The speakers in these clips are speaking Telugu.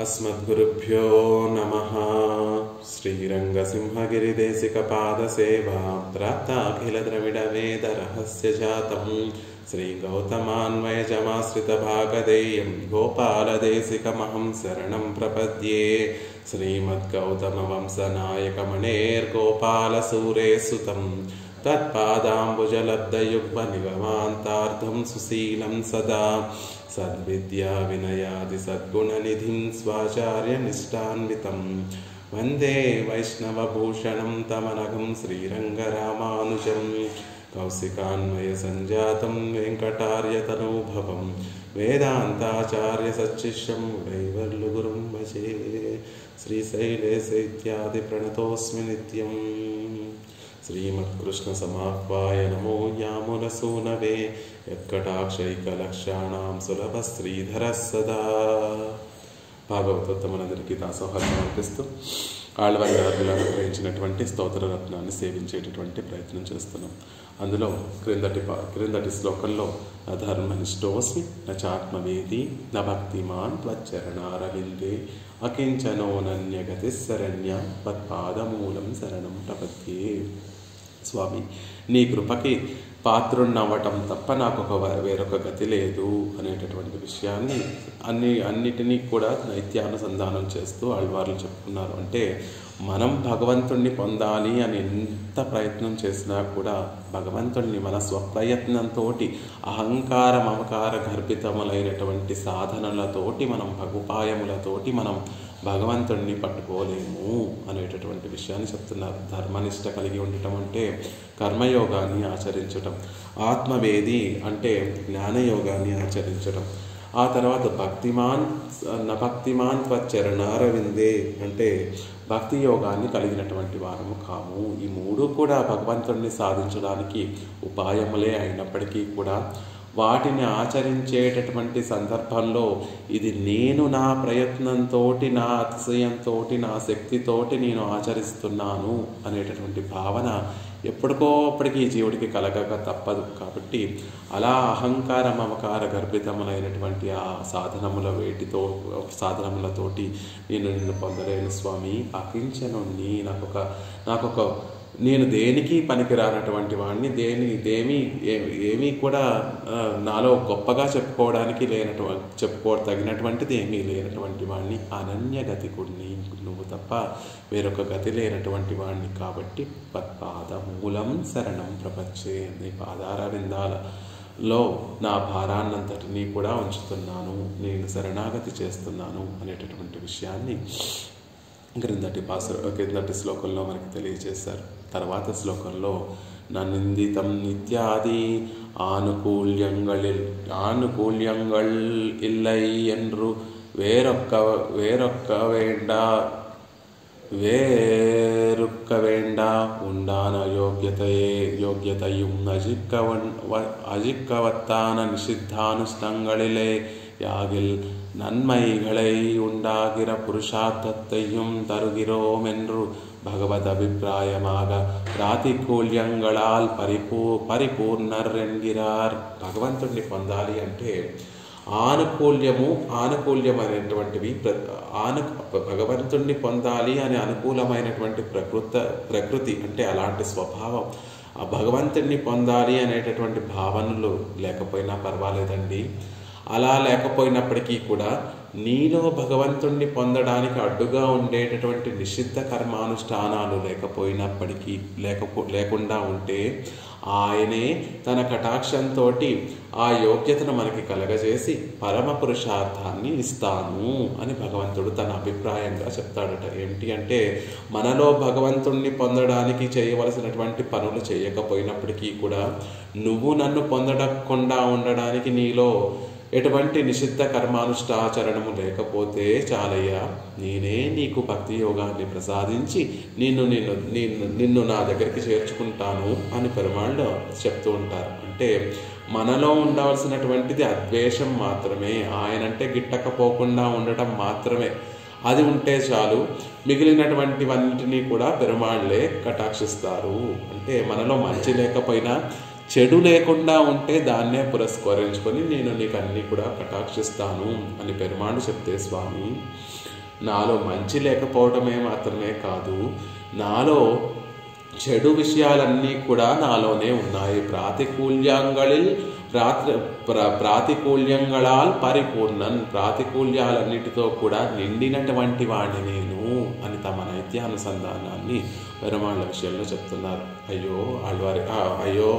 अस्मद्गुरुभ्यो नमः। श्रीरङ्गसिंहगिरिदेशिकपादसेवा प्राप्ताखिलद्रविडवेदरहस्यजातं श्रीगौतमान्वयजमाश्रितभागधेयं गोपालदेशिकमहं शरणं प्रपद्ये। श्रीमद्गौतमवंशनायकमणेर्गोपालसूरेसुतं तत्पादाम्बुजलब्धयुग्मनिगमान्तार्धं सुशीलं सदा सद्विद्या विनयादि सद्गुणनिधिं स्वाचार्यनिष्ठान्वितं वन्दे वैष्णवभूषणं तमनघं श्रीरङ्गरामानुजं कौशिकान्वयसञ्जातं वेङ्कटार्यतनूभवं वेदान्ताचार्यसच्शिष्यं उडैवर्लुगुरुं भजे। श्रीशैलेशैत्यादिप्रणतोऽस्मि नित्यं। श्रीमत्कृष्णसमाह्वाय नमो यामुनसूनवे యత్కటాక్షైకలక్షాణం సులభ శ్రీధర సదా. భాగవతోత్తమనందరికీ దాసోహాలను అర్పిస్తూ ఆళ్వార్ గారు అనుగ్రహించినటువంటి స్తోత్రరత్నాన్ని సేవించేటటువంటి ప్రయత్నం చేస్తున్నాం. అందులో క్రిందటి శ్లోకంలో అధర్మనిష్టోస్మి నచాత్మవేది న భక్తిమాన్ త్వచ్చరణారవిందే అకించనోనన్యగతి శరణ్య తత్పాదమూలం శరణం ప్రపద్యే. స్వామి, నీ కృపకి పాత్రున్నవ్వటం తప్ప నాకు వేరొక గతి లేదు అనేటటువంటి విషయాన్ని అన్నిటినీ కూడా నైత్యానుసంధానం చేస్తూ ఆళ్వార్లు చెప్పుకున్నారు. అంటే మనం భగవంతుణ్ణి పొందాలి అని ఎంత ప్రయత్నం చేసినా కూడా భగవంతుణ్ణి మన స్వప్రయత్నంతో అహంకార మమకార గర్భితములైనటువంటి సాధనలతోటి మనం ఉపాయములతోటి మనం భగవంతుణ్ణి పట్టుకోలేము అనేటటువంటి విషయాన్ని చెప్తున్నారు. ధర్మనిష్ట కలిగి ఉండటం అంటే కర్మయోగాన్ని ఆచరించటం, ఆత్మవేది అంటే జ్ఞానయోగాన్ని ఆచరించటం, ఆ తర్వాత భక్తిమాన్ త్వచ్చరణారవిందే అంటే భక్తి యోగాన్ని కలిగినటువంటి వారము కాము. ఈ మూడు కూడా భగవంతుణ్ణి సాధించడానికి ఉపాయములే అయినప్పటికీ కూడా వాటిని ఆచరించేటటువంటి సందర్భంలో ఇది నేను నా ప్రయత్నంతో, నా అతిశయంతో, నా శక్తితోటి నేను ఆచరిస్తున్నాను అనేటటువంటి భావన ఎప్పటికోప్పటికీ జీవుడికి కలగక తప్పదు. కాబట్టి అలా అహంకార మమకార గర్భితములైనటువంటి ఆ సాధనములతోటి నిన్ను పొందలేను స్వామి, అకించనుణ్ణి, నాకొక నేను దేనికి పనికిరానటువంటి వాడిని, ఏమీ కూడా నాలో గొప్పగా చెప్పుకోదగినటువంటిది ఏమీ లేనటువంటి వాడిని, అనన్యగతికుడిని, నువ్వు తప్ప వేరొక గతి లేనటువంటి వాడిని. కాబట్టి పాదమూలం శరణం ప్రపంచే, నీ పాదార విందాలలో నా భారాన్నంతటినీ కూడా ఉంచుతున్నాను, నేను శరణాగతి చేస్తున్నాను అనేటటువంటి విషయాన్ని క్రిందటి శ్లోకంలో మనకి తెలియజేశారు. తర్వాత శ్లోకంలో ననిందితం నిత్యాది ఆనుకూల్యంగళ్ ఇల్లై என்று வேறுக்க வேண்டா உண்டான யோக்கியத்தையும் அஜிக்கவத்தான நிஷித்தானுஷ்டங்களிலே யாகில் நன்மைகளை உண்டாகிற புருஷார்த்தத்தையும் தருகிறோம் என்று பகவத் அபிப்பிராயமாக ప్రాతికూల్యంగళాల్ పరిపూర్ణర్ ఎన్గిరార్. భగవంతుడిని పొందాలి అంటే ఆనుకూల్యమైనటువంటివి భగవంతుణ్ణి పొందాలి అని అనుకూలమైనటువంటి ప్రకృతి అంటే అలాంటి స్వభావం, ఆ భగవంతుణ్ణి పొందాలి అనేటటువంటి భావనలు లేకపోయినా పర్వాలేదండి. అలా లేకపోయినప్పటికీ కూడా నీలో భగవంతుణ్ణి పొందడానికి అడ్డుగా ఉండేటటువంటి నిషిద్ధ కర్మానుష్ఠానాలు లేకుండా ఉంటే ఆయనే తన కటాక్షంతో ఆ యోగ్యతను మనకి కలగజేసి పరమ పురుషార్థాన్ని ఇస్తాను అని భగవంతుడు తన అభిప్రాయంగా చెప్తాడట. ఏమిటి అంటే మనలో భగవంతుణ్ణి పొందడానికి చేయవలసినటువంటి పనులు చేయకపోయినప్పటికీ కూడా నువ్వు నన్ను పొందకుండా ఉండడానికి నీలో ఎటువంటి నిషిద్ధ కర్మానుష్ఠాచరణము లేకపోతే చాలయ్యా, నేనే నీకు భక్తి యోగాన్ని ప్రసాదించి నిన్ను నా దగ్గరికి చేర్చుకుంటాను అని పెరుమాళ్ళు చెప్తూ ఉంటారు. అంటే మనలో ఉండవలసినటువంటిది అద్వేషం మాత్రమే, ఆయనంటే గిట్టకపోకుండా ఉండటం మాత్రమే. అది ఉంటే చాలు, మిగిలినటువంటివన్నిటినీ కూడా పెరుమాళ్లే కటాక్షిస్తారు. అంటే మనలో మంచి లేకపోయినా చెడు లేకుండా ఉంటే దాన్నే పురస్కరించుకొని నేను నీకు అన్నీ కూడా కటాక్షిస్తాను అని పెరుమాళ్ళు చెప్తే, స్వామి నాలో మంచి లేకపోవడమే మాత్రమే కాదు, నాలో చెడు విషయాలన్నీ కూడా నాలోనే ఉన్నాయి. ప్రాతికూల్యంగళాల్ పరిపూర్ణన్, ప్రాతికూల్యాలన్నిటితో కూడా నిండినటువంటి వాడిని నేను అని తమ నైత్యానుసంధానాన్ని పెరుమాళ్ళ విషయంలో చెప్తున్నారు. అయ్యో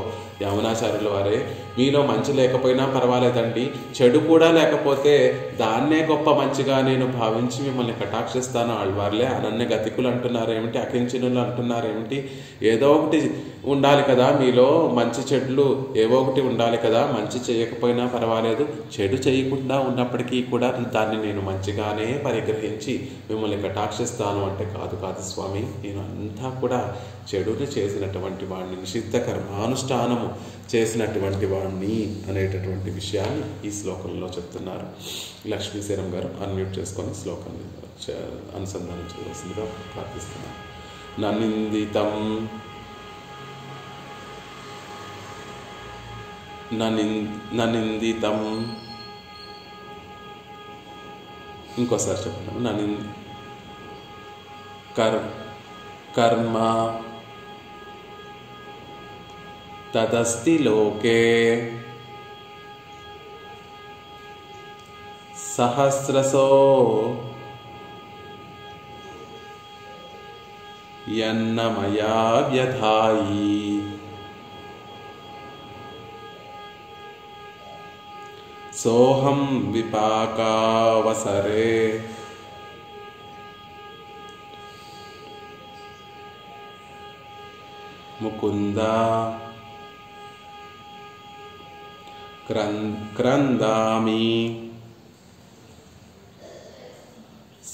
యమునాచార్యుల వారే, మీలో మంచి లేకపోయినా పర్వాలేదండి, చెడు కూడా లేకపోతే దాన్నే గొప్ప మంచిగా నేను భావించి మిమ్మల్ని కటాక్షిస్తాను. ఆళ్వార్లే అనన్య గతికులు అంటున్నారేమిటి, అకించనులు అంటున్నారేమిటి? ఏదో ఒకటి ఉండాలి కదా మీలో, మంచి చెడులు ఏవో ఒకటి ఉండాలి కదా. మంచి చేయకపోయినా పర్వాలేదు, చెడు చేయకుండా ఉన్నప్పటికీ కూడా దాన్ని నేను మంచిగానే పరిగ్రహించి మిమ్మల్ని కటాక్షిస్తాను అంటే, కాదు స్వామి, నేను అంతా కూడా చెడుని చేసినటువంటి వాడిని, నిషిద్ధ కర్మానుష్ఠానము చేసినటువంటి వాడిని అనేటటువంటి విషయాన్ని ఈ శ్లోకంలో చెప్తున్నారు. లక్ష్మీశరం గారు అన్మ్యూట్ చేసుకొని శ్లోకాన్ని అనుసంధానం చేయవలసిందిగా ప్రార్థిస్తున్నాను. ననిందితం ఇంకోసారి చెప్పండి. కర్మ తదస్తి లోకే సహస్రశో యన్నమయా వ్యధాయి సోహం విపాకావసరే ముకుంద క్రందామి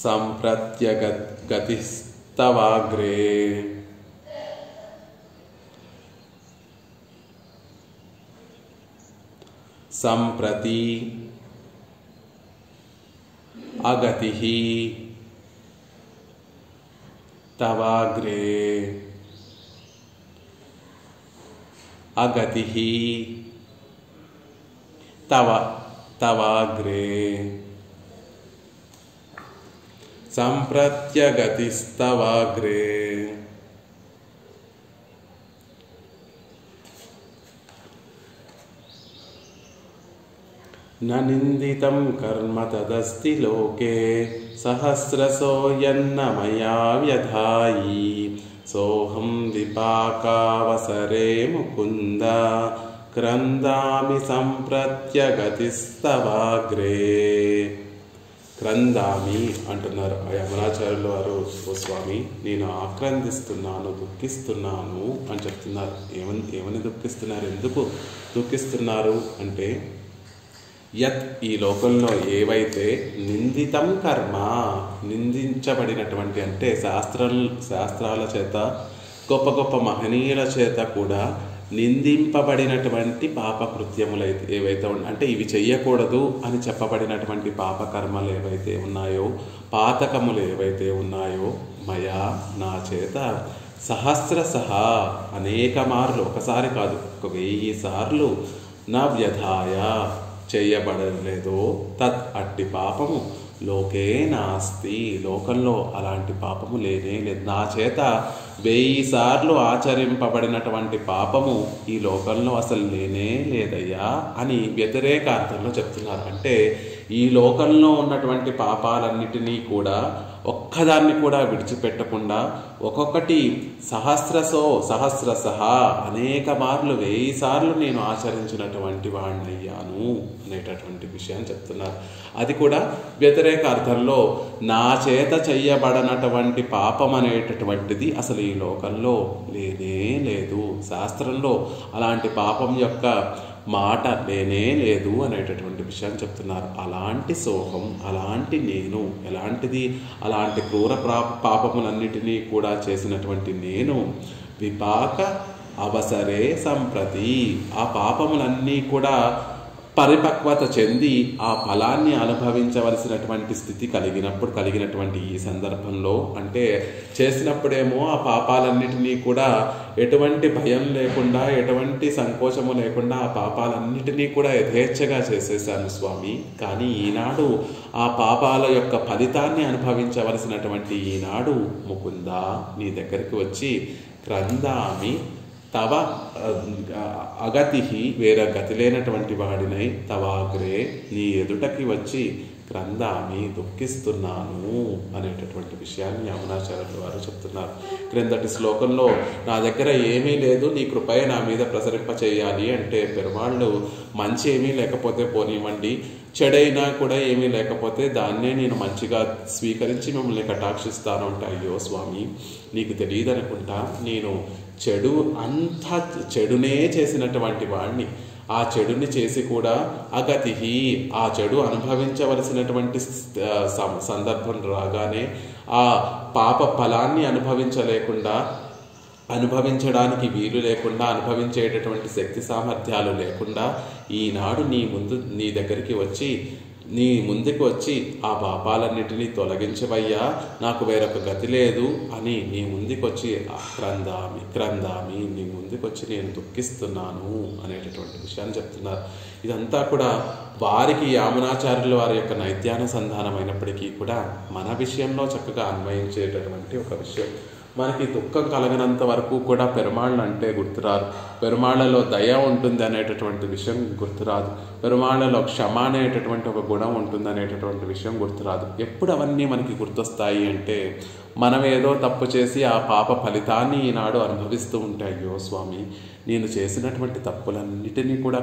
సంప్రత్యగతిస్తవాగ్రే సంప్రతి అగతిః తవాగ్రే అగతిః తవాగ్రే సంప్రత్యగతిస్తవాగ్రే. నిందితం కర్మ తదస్తి లోకే సహస్రశో యన్న మయా వ్యధాయి సోహం విపాకావసరే ముకుంద క్రందామి సంప్రత్యగతిస్తవాగ్రే. క్రందామి అంటున్నారు యమునాచార్యుల వారు. ఓ స్వామి, నేను ఆక్రందిస్తున్నాను, దుఃఖిస్తున్నాను అని చెప్తున్నారు. ఏమని దుఃఖిస్తున్నారు, ఎందుకు దుఃఖిస్తున్నారు అంటే, యత్ ఈ లోకంలో ఏవైతే నిందితం కర్మ, నిందించబడినటువంటి అంటే శాస్త్రాల చేత గొప్ప గొప్ప మహనీయుల చేత కూడా నిందింపబడినటువంటి పాపకృత్యములైతే ఏవైతే అంటే ఇవి చెయ్యకూడదు అని చెప్పబడినటువంటి పాపకర్మలు ఏవైతే ఉన్నాయో, పాతకములు ఏవైతే ఉన్నాయో, మయా నా చేత సహస్రశః అనేక మార్లు, ఒకసారి కాదు 1000 సార్లు నా వ్యధాయ చేయబడలేదో తత్ అట్టి పాపము లోకే నాస్తి, లోకంలో అలాంటి పాపము లేనే లేదు. నా చేత 1000 సార్లు ఆచరింపబడినటువంటి పాపము ఈ లోకంలో అసలు లేనే లేదయ్యా అని వ్యతిరేక అర్థంలో చెప్తున్నారు. అంటే ఈ లోకంలో ఉన్నటువంటి పాపాలన్నిటినీ కూడా ఒక్కదాన్ని కూడా విడిచిపెట్టకుండా ఒక్కొక్కటి సహస్రశః అనేక మార్లు 1000 సార్లు నేను ఆచరించినటువంటి వాడినయ్యాను అనేటటువంటి విషయాన్ని చెప్తున్నారు. అది కూడా వ్యతిరేక అర్థంలో నా చేత చెయ్యబడనటువంటి పాపం అనేటటువంటిది అసలు ఈ లోకంలో లేనే లేదు, శాస్త్రంలో అలాంటి పాపం యొక్క మాట లేనే లేదు అనేటటువంటి విషయాన్ని చెప్తున్నారు. అలాంటి సోహం, అలాంటి నేను, ఎలాంటిది, అలాంటి క్రూర పాపములన్నిటినీ కూడా చేసినటువంటి నేను విపాక అవసరే సంప్రతి, ఆ పాపములన్నీ కూడా పరిపక్వత చెంది ఆ ఫలాన్ని అనుభవించవలసినటువంటి స్థితి కలిగినటువంటి ఈ సందర్భంలో, అంటే చేసినప్పుడేమో ఆ పాపాలన్నిటినీ కూడా ఎటువంటి భయం లేకుండా, ఎటువంటి సంకోచము లేకుండా ఆ పాపాలన్నిటినీ కూడా యథేచ్ఛగా చేసేసాను స్వామి. కానీ ఈనాడు ఆ పాపాల యొక్క ఫలితాన్ని అనుభవించవలసినటువంటి ఈనాడు ముకుంద నీ దగ్గరికి వచ్చి క్రందామి తవ అగతి, వేరే గతి లేనటువంటి వాడినై తవాగ్రే నీ ఎదుటకి వచ్చి క్రందామి దుఃఖిస్తున్నాను అనేటటువంటి విషయాన్ని యమునాచార్యుల వారు చెప్తున్నారు. క్రిందటి శ్లోకంలో నా దగ్గర ఏమీ లేదు, నీ కృపయ నా మీద ప్రసరింప చేయాలి అంటే పెరుమాళ్ళు మంచి ఏమీ లేకపోతే పోనివ్వండి, చెడైనా కూడా ఏమీ లేకపోతే దాన్నే నేను మంచిగా స్వీకరించి మిమ్మల్ని కటాక్షిస్తాను అంటే, అయ్యో స్వామి నీకు తెలియదు అనుకుంటా, నేను అంతా చెడునే చేసినటువంటి వాడిని. ఆ చెడుని చేసి కూడా అగతి, ఆ చెడు అనుభవించవలసినటువంటి సందర్భం రాగానే ఆ పాప ఫలాన్ని అనుభవించడానికి వీలు లేకుండా, అనుభవించేటటువంటి శక్తి సామర్థ్యాలు లేకుండా ఈనాడు నీ దగ్గరికి వచ్చి, నీ ముందుకు వచ్చి ఆ పాపాలన్నిటినీ తొలగించవయ్యా, నాకు వేరొక గతి లేదు అని నీ ముందుకొచ్చి క్రందామి నీ ముందుకొచ్చి నేను దుఃఖిస్తున్నాను అనేటటువంటి విషయాన్ని చెప్తున్నారు. ఇదంతా కూడా వారికి యామునాచార్యుల వారి యొక్క నైత్యానుసంధానమైనప్పటికీ కూడా మన విషయంలో చక్కగా అన్వయించేటటువంటి ఒక విషయం. మనకి దుఃఖం కలగనంత వరకు కూడా పెరుమాళ్ళు అంటే గుర్తురాదు, పెరుమాళ్లలో దయ ఉంటుంది అనేటటువంటి విషయం గుర్తురాదు, పెరుమాళ్లలో క్షమ అనేటటువంటి ఒక గుణం ఉంటుంది అనేటటువంటి విషయం గుర్తురాదు. ఎప్పుడు అవన్నీ మనకి గుర్తొస్తాయి అంటే మనం ఏదో తప్పు చేసి ఆ పాప ఫలితాన్ని ఈనాడు అనుభవిస్తూ ఉంటే, అయ్యో స్వామి నేను చేసినటువంటి తప్పులన్నిటినీ కూడా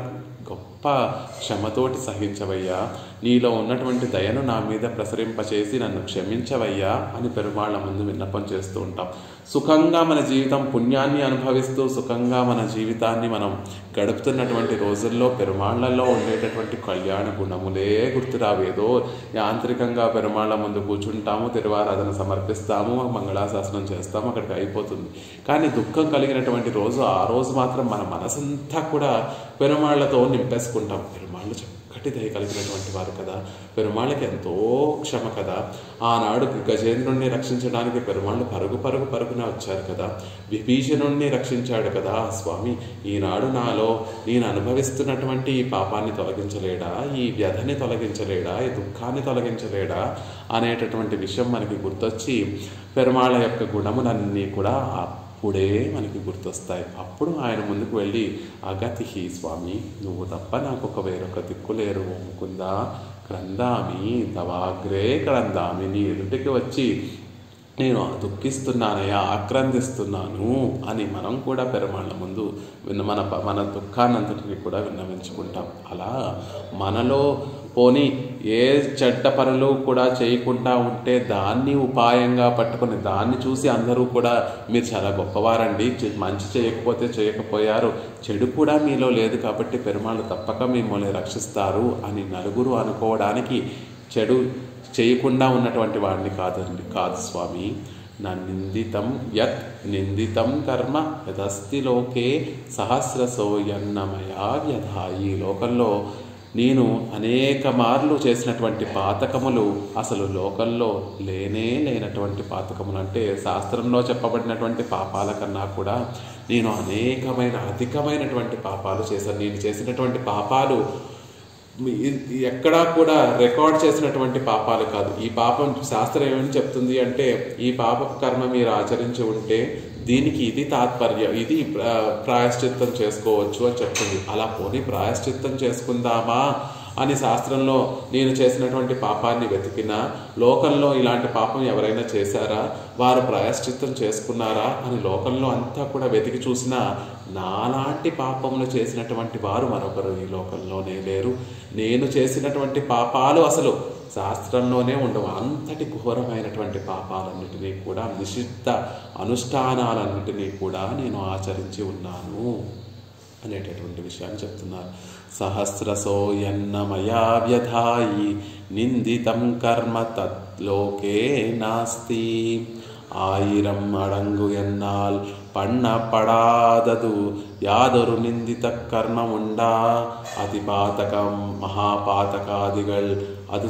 గొప్ప క్షమతోటి సహించవయ్యా, నీలో ఉన్నటువంటి దయను నా మీద ప్రసరింపచేసి నన్ను క్షమించవయ్యా అని పెరుమాళ్ళ ముందు విన్నపం చేస్తూ ఉంటాం. సుఖంగా మన జీవితం పుణ్యాన్ని అనుభవిస్తూ సుఖంగా మన జీవితాన్ని మనం గడుపుతున్నటువంటి రోజుల్లో పెరుమాళ్లలో ఉండేటటువంటి కళ్యాణ గుణములే గుర్తురావు. ఏదో యాంత్రికంగా పెరుమాళ్ల ముందు కూర్చుంటాము, తిరువారాధన సమర్పిస్తాము, మంగళాశాసనం చేస్తాము, అక్కడికి అయిపోతుంది. కానీ దుఃఖం కలిగినటువంటి రోజు, ఆ రోజు మాత్రం మన మనసంతా కూడా పెరుమాళ్లతో నింపేసుకుంటాం. పెరుమాళ్ళు చక్కటి దయ కలిగినటువంటి వారు కదా, పెరుమాళ్ళకి ఎంతో క్షమ కదా. ఆనాడు గజేంద్రుణ్ణి రక్షించడానికి పెరుమాళ్ళు పరుగున వచ్చారు కదా, విభీషణుణ్ణి రక్షించాడు కదా స్వామి. ఈనాడు నాలో నేను అనుభవిస్తున్నటువంటి ఈ పాపాన్ని తొలగించలేడా, ఈ వ్యధని తొలగించలేడా, ఈ దుఃఖాన్ని తొలగించలేడా అనేటటువంటి విషయం మనకి గుర్తొచ్చి పెరుమాళ్ళ యొక్క గుణములన్నీ కూడా అప్పుడే మనకి గుర్తొస్తాయి. అప్పుడు ఆయన ముందుకు వెళ్ళి, అగతి స్వామి నువ్వు తప్ప నాకు ఒక వేరొక దిక్కులేరు ముకుందా, క్రందామి తవాగ్రే క్రందామి నీ ఎదుటికి వచ్చి నేను దుఃఖిస్తున్నానయ్యా, ఆక్రందిస్తున్నాను అని మనం కూడా పెరుమాళ్ళ ముందు మన దుఃఖాన్నంతటిని కూడా విన్నవించుకుంటాం. అలా మనలో పోనీ ఏ చెడ్డ పనులు కూడా చేయకుండా ఉంటే దాన్ని ఉపాయంగా పట్టుకుని దాన్ని చూసి అందరూ కూడా మీరు చాలా గొప్పవారండి, మంచి చేయకపోతే చేయకపోయారు, చెడు కూడా మీలో లేదు కాబట్టి పెరుమాళ్ళు తప్పక మిమ్మల్ని రక్షిస్తారు అని నలుగురు అనుకోవడానికి చెడు చేయకుండా ఉన్నటువంటి వాడిని కాదు స్వామి. నా నిందితం కర్మ యదస్తి లోకే సహస్రసో యన్నమయా వ్యధ. ఈ లోకంలో నేను అనేక మార్లు చేసినటువంటి పాతకములు అసలు లోకంలో లేనటువంటి పాతకములు, అంటే శాస్త్రంలో చెప్పబడినటువంటి పాపాల కన్నా కూడా నేను అధికమైనటువంటి పాపాలు చేశాను. నేను చేసినటువంటి పాపాలు ఎక్కడా కూడా రికార్డ్ చేసినటువంటి పాపాలు కాదు. ఈ పాపం శాస్త్రం ఏమని చెప్తుంది అంటే, ఈ పాప కర్మ మీరు ఆచరించి ఉంటే దీనికి ఇది తాత్పర్యం, ఇది ప్రాయశ్చిత్తం చేసుకోవచ్చు అని చెప్తుంది. అలా పోనీ ప్రాయశ్చిత్తం చేసుకుందామా అని శాస్త్రంలో నేను చేసినటువంటి పాపాన్ని వెతికినా, లోకంలో ఇలాంటి పాపం ఎవరైనా చేశారా, వారు ప్రాయశ్చిత్తం చేసుకున్నారా అని లోకంలో అంతా కూడా వెతికి చూసినా నాలాంటి పాపములు చేసినటువంటి వారు మరొకరు ఈ లోకంలోనే లేరు. నేను చేసినటువంటి పాపాలు అసలు శాస్త్రంలోనే ఉండవు. అంతటి ఘోరమైనటువంటి పాపాలన్నిటినీ కూడా, నిషిద్ధ అనుష్ఠానాలన్నిటినీ కూడా నేను ఆచరించి ఉన్నాను అనేటటువంటి విషయాన్ని చెప్తున్నారు. సహస్రసో యన్నమయా వ్యధాయి నిందితం కర్మ తత్లోకే నాస్తి. 1000 మడంగు ఎన్నాల్ పಣ್ಣ పడాదదు యాదొరు నిందిత కర్ణముండా அதிபாதகம் மகாபாதகாதிகள் அது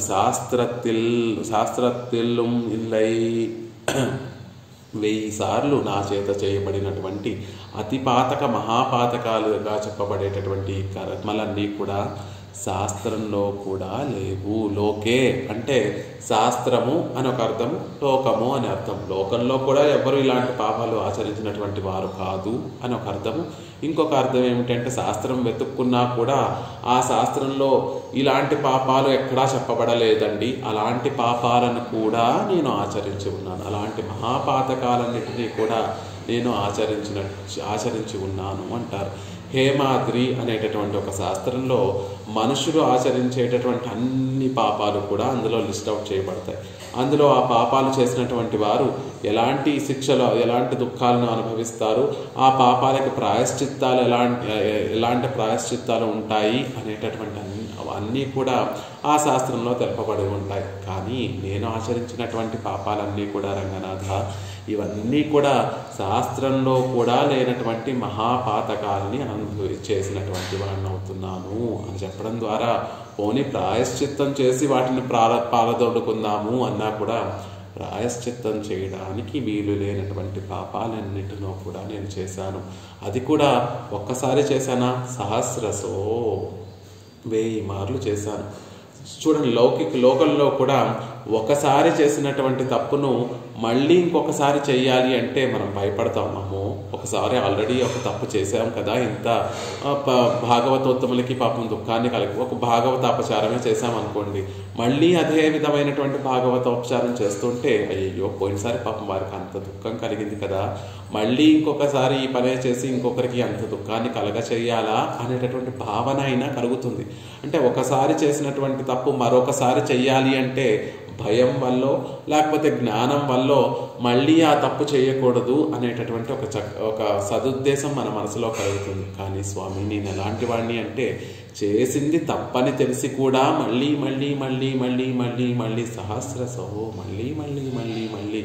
శాస్త్రత్తిల్లుం ఇల్లై 1000 సార్లు నా చేత చేయబడినటువంటి అతిపాతక మహాపాతకాలుగా చెప్పబడేటటువంటి కర్మలన్నీ కూడా శాస్త్రంలో కూడా లేవు. లోకే అంటే శాస్త్రము అని ఒక అర్థము, లోకము అని అర్థం. లోకంలో కూడా ఎవరు ఇలాంటి పాపాలు ఆచరించినటువంటి వారు కాదు అని ఒక అర్థము. ఇంకొక అర్థం ఏమిటంటే శాస్త్రం వెతుక్కున్నా కూడా ఆ శాస్త్రంలో ఇలాంటి పాపాలు ఎక్కడా చెప్పబడలేదండి, అలాంటి పాపాలను కూడా నేను ఆచరించి ఉన్నాను, అలాంటి మహాపాతకాలన్నిటినీ కూడా నేను ఆచరించి ఉన్నాను అంటారు. హేమాద్రి అనేటటువంటి ఒక శాస్త్రంలో మనుషులు ఆచరించేటటువంటి అన్ని పాపాలు కూడా అందులో లిస్ట్ అవుట్ చేయబడతాయి. అందులో ఆ పాపాలు చేసినటువంటి వారు ఎలాంటి శిక్షలు, ఎలాంటి దుఃఖాలను అనుభవిస్తారు, ఆ పాపాలకు ప్రాయశ్చిత్తాలు ఎలాంటి ప్రాయశ్చిత్తాలు ఉంటాయి అనేటటువంటి అన్నీ కూడా ఆ శాస్త్రంలో తెలుపబడి ఉంటాయి. కానీ నేను ఆచరించినటువంటి పాపాలన్నీ కూడా రంగనాథ, ఇవన్నీ కూడా శాస్త్రంలో కూడా లేనటువంటి మహాపాతకాలని చేసినటువంటి వాడిని అవుతున్నాను అని చెప్పడం ద్వారా పోనీ ప్రాయశ్చిత్తం చేసి వాటిని పారదోడుకుందాము అన్నా కూడా ప్రాయశ్చిత్తం చేయడానికి వీలు లేనటువంటి పాపాలన్నిటినో కూడా నేను చేశాను. అది కూడా ఒక్కసారి చేశానా, సహస్రసో 1000 మార్లు చేశాను. చూడండి, లోకంలో కూడా ఒకసారి చేసినటువంటి తప్పును మళ్ళీ ఇంకొకసారి చెయ్యాలి అంటే మనం భయపడతాము. ఒకసారి ఆల్రెడీ ఒక తప్పు చేసాం కదా, ఇంత భాగవతోత్తములకి పాపం దుఃఖాన్ని కలిగి ఒక భాగవతాపచారమే చేశామనుకోండి, మళ్ళీ అదే విధమైనటువంటి భాగవతోపచారం చేస్తుంటే అయ్యో పోయినసారి పాపం వారికి అంత దుఃఖం కలిగింది కదా, మళ్ళీ ఇంకొకసారి ఈ పనే చేసి ఇంకొకరికి అంత దుఃఖాన్ని కలగ చేయాలా అనేటటువంటి భావన అయినా కలుగుతుంది. అంటే ఒకసారి చేసినటువంటి తప్పు మరొకసారి చెయ్యాలి అంటే భయం వల్ల లేకపోతే జ్ఞానం వల్ల మళ్ళీ ఆ తప్పు చేయకూడదు అనేటటువంటి ఒక సదుద్దేశం మన మనసులో కలుగుతుంది. కానీ స్వామి, నేను ఎలాంటి వాడిని అంటే చేసింది తప్పని తెలిసి కూడా మళ్ళీ మళ్ళీ మళ్ళీ మళ్ళీ మళ్ళీ మళ్ళీ సహస్రసో మళ్ళీ మళ్ళీ మళ్ళీ మళ్ళీ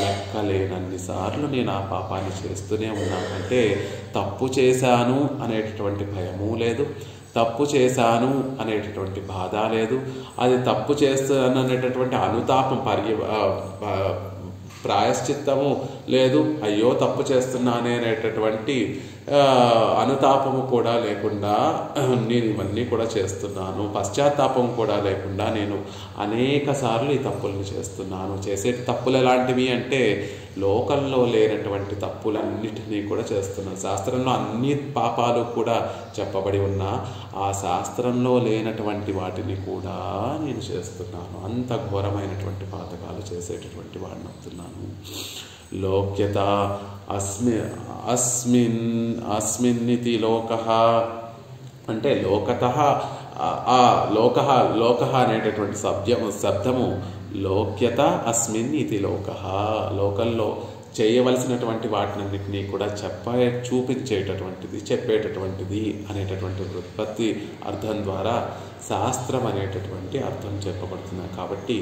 లెక్కలేనన్ని సార్లు నేను ఆ పాపాన్ని చేస్తూనే ఉన్నాను. అంటే తప్పు చేశాను అనేటటువంటి భయము లేదు, తప్పు చేశాను అనేటటువంటి బాధ లేదు, అది తప్పు చేస్తాను అనేటటువంటి అనుతాపం ప్రాయశ్చిత్తము లేదు, అయ్యో తప్పు చేస్తున్నానే అనేటటువంటి అనుతాపము కూడా లేకుండా నేను ఇవన్నీ కూడా చేస్తున్నాను. పశ్చాత్తాపం కూడా లేకుండా నేను అనేక సార్లు ఈ తప్పులను చేస్తున్నాను. చేసే తప్పులు ఎలాంటివి అంటే లోకంలో లేనటువంటి తప్పులన్నిటినీ కూడా చేస్తున్నాను. శాస్త్రంలో అన్ని పాపాలు కూడా చెప్పబడి ఉన్నా ఆ శాస్త్రంలో లేనటువంటి వాటిని కూడా నేను చేస్తున్నాను. అంత ఘోరమైనటువంటి పాతకాలు చేసేటటువంటి వాడిని అవుతున్నాను. లోక్యత అస్మిన్నితి లోకః అంటే లోకతః, ఆ లోకః అనేటటువంటి శబ్దము లోక్యత అస్మిన్ ఇది లోకః, లోకంలో చేయవలసినటువంటి వాటినన్నింటినీ కూడా చూపించేటటువంటిది, చెప్పేటటువంటిది అనేటటువంటి వ్యుత్పత్తి అర్థం ద్వారా శాస్త్రం అనేటటువంటి అర్థం చెప్పబడుతుంది. కాబట్టి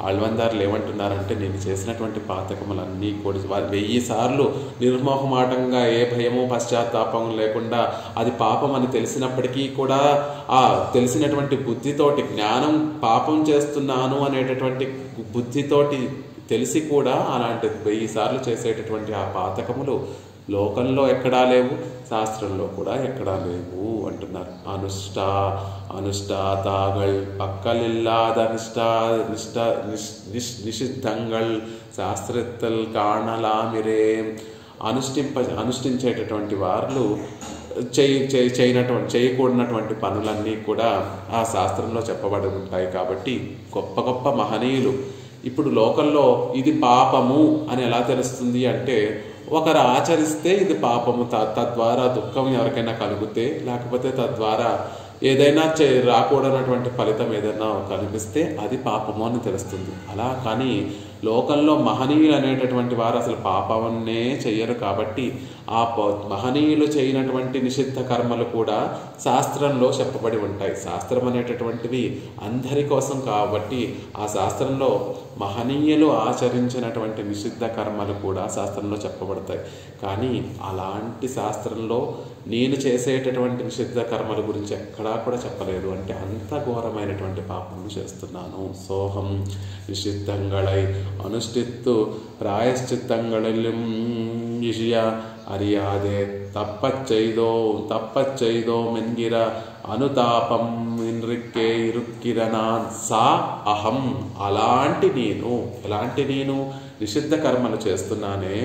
ఆళ్వందారులు ఏమంటున్నారంటే నేను చేసినటువంటి పాతకములన్నీ కూడా 1000 సార్లు నిర్మోహమాటంగా ఏ భయము పశ్చాత్తాపం లేకుండా అది పాపం అని తెలిసినప్పటికీ కూడా ఆ తెలిసినటువంటి బుద్ధితోటి జ్ఞానం పాపం చేస్తున్నాను అనేటటువంటి బుద్ధితోటి తెలిసి కూడా అలాంటి 1000 సార్లు చేసేటటువంటి ఆ పాతకములు లోకంలో ఎక్కడా లేవు, శాస్త్రంలో కూడా ఎక్కడా లేవు అంటున్నారు. అనుష్ఠాతాగల్ పక్కలిల్లాద నిషిద్ధంగల్ శాస్త్రత్తల్ కాణలామిరే, అనుష్ఠించేటటువంటి వారు చేయకూడనటువంటి పనులన్నీ కూడా ఆ శాస్త్రంలో చెప్పబడి ఉంటాయి. కాబట్టి గొప్ప గొప్ప మహనీయులు ఇప్పుడు లోకంలో ఇది పాపము అని ఎలా తెలుస్తుంది అంటే ఒకరు ఆచరిస్తే ఇది పాపము, తద్వారా దుఃఖం ఎవరికైనా కలిగితే లేకపోతే తద్వారా ఏదైనా రాకూడనటువంటి ఫలితం ఏదైనా కనిపిస్తే అది పాపము అని తెలుస్తుంది. అలా కానీ లోకంలో మహనీయులు అనేటటువంటి వారు అసలు పాపమన్నే చెయ్యరు. కాబట్టి ఆ మహనీయులు చేయనటువంటి నిషిద్ధ కర్మలు కూడా శాస్త్రంలో చెప్పబడి ఉంటాయి. శాస్త్రం అనేటటువంటివి అందరి కోసం కాబట్టి ఆ శాస్త్రంలో మహనీయులు ఆచరించినటువంటి నిషిద్ధ కర్మలు కూడా శాస్త్రంలో చెప్పబడతాయి. కానీ అలాంటి శాస్త్రంలో నేను చేసేటటువంటి నిషిద్ధ కర్మల గురించి ఎక్కడా కూడా చెప్పలేదు. అంటే అంత ఘోరమైనటువంటి పాపములు చేస్తున్నాను. సోహం నిషిద్ధంగళై అనుష్ఠిత్తు ప్రాయశ్చిత్తంగళిலும் இஷிய அறியாதே தப்பச்செய்தோ மென்கிற అనుతాపం ఇన్రిక్కే ఇరుక్కిరనాన్ సా అహం. ఎలాంటి నేను నిషిద్ధ కర్మలు చేస్తున్నానే,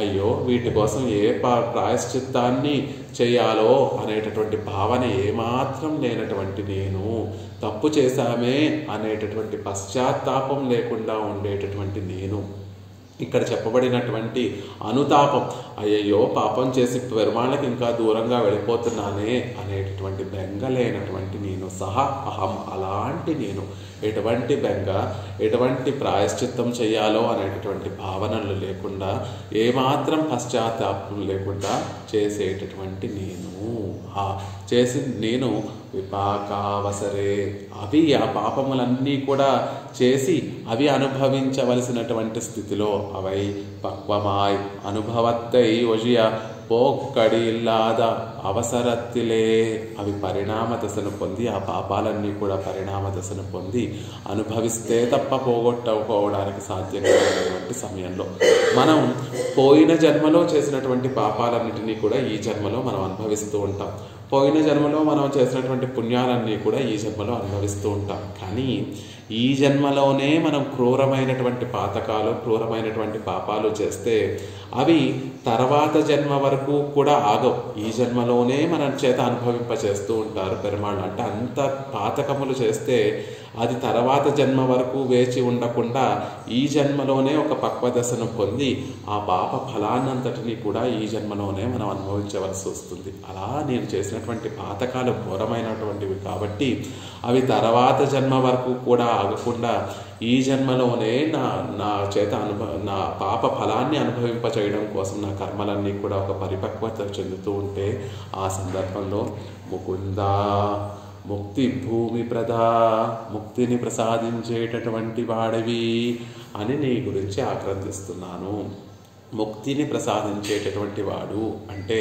అయ్యో వీటి కోసం ఏ ప్రాయశ్చిత్తాన్ని చేయాలో అనేటటువంటి భావన ఏమాత్రం లేనటువంటి నేను, తప్పు చేశామే అనేటటువంటి పశ్చాత్తాపం లేకుండా ఉండేటటువంటి నేను, ఇక్కడ చెప్పబడినటువంటి అనుతాపం, అయ్యయ్యో పాపం చేసి పెరుమాళ్ళకి ఇంకా దూరంగా వెళ్ళిపోతున్నానే అనేటటువంటి బెంగ లేనటువంటి నేను, సహా అహం అలాంటి నేను, ఎటువంటి బెంగ ఎటువంటి ప్రాయశ్చిత్తం చేయాలో అనేటటువంటి భావనలు లేకుండా ఏమాత్రం పశ్చాత్తాపం లేకుండా చేసేటటువంటి నేను, నేను విపాకావసరే అవి ఆ పాపములన్నీ కూడా చేసి అవి అనుభవించవలసినటువంటి స్థితిలో అవై పక్వమాయ్ అనుభవత్తై ఒజియ పోక్కడి ఇల్లాద అవసరత్తిలే అవి పరిణామ దశను పొంది ఆ పాపాలన్నీ కూడా పరిణామ దశను పొంది అనుభవిస్తే తప్ప పోగొట్టుకోవడానికి సాధ్యం కానటువంటి సమయంలో మనం పోయిన జన్మలో చేసినటువంటి పాపాలన్నిటినీ కూడా ఈ జన్మలో మనం అనుభవిస్తూ ఉంటాం. పోయిన జన్మలో మనం చేసినటువంటి పుణ్యాలన్నీ కూడా ఈ జన్మలో అనుభవిస్తూ ఉంటాం. కానీ ఈ జన్మలోనే మనం క్రూరమైనటువంటి క్రూరమైనటువంటి పాపాలు చేస్తే అవి తర్వాత జన్మ వరకు కూడా ఆగవు. ఈ జన్మలోనే మన చేత అనుభవింపచేస్తూ ఉంటారు పెరుమాళ్ళు. అంటే అంత పాతకములు చేస్తే అది తర్వాత జన్మ వరకు వేచి ఉండకుండా ఈ జన్మలోనే ఒక పక్వదశను పొంది ఆ పాప ఫలాన్నంతటినీ కూడా ఈ జన్మలోనే మనం అనుభవించవలసి వస్తుంది. అలా నేను చేసినటువంటి పాతకాలు ఘోరమైనటువంటివి కాబట్టి అవి తర్వాత జన్మ వరకు కూడా ఆగకుండా ఈ జన్మలోనే నా చేత నా పాప ఫలాన్ని అనుభవింప చేయడం కోసం నా కర్మలన్నీ కూడా ఒక పరిపక్వత చెందుతూ ఉంటే ఆ సందర్భంలో ముకుందా ముక్తి భూమి ముక్తిని ప్రసాదించేటటువంటి వాడివి అని నీ గురించి ఆక్రందిస్తున్నాను. ముక్తిని ప్రసాదించేటటువంటి వాడు అంటే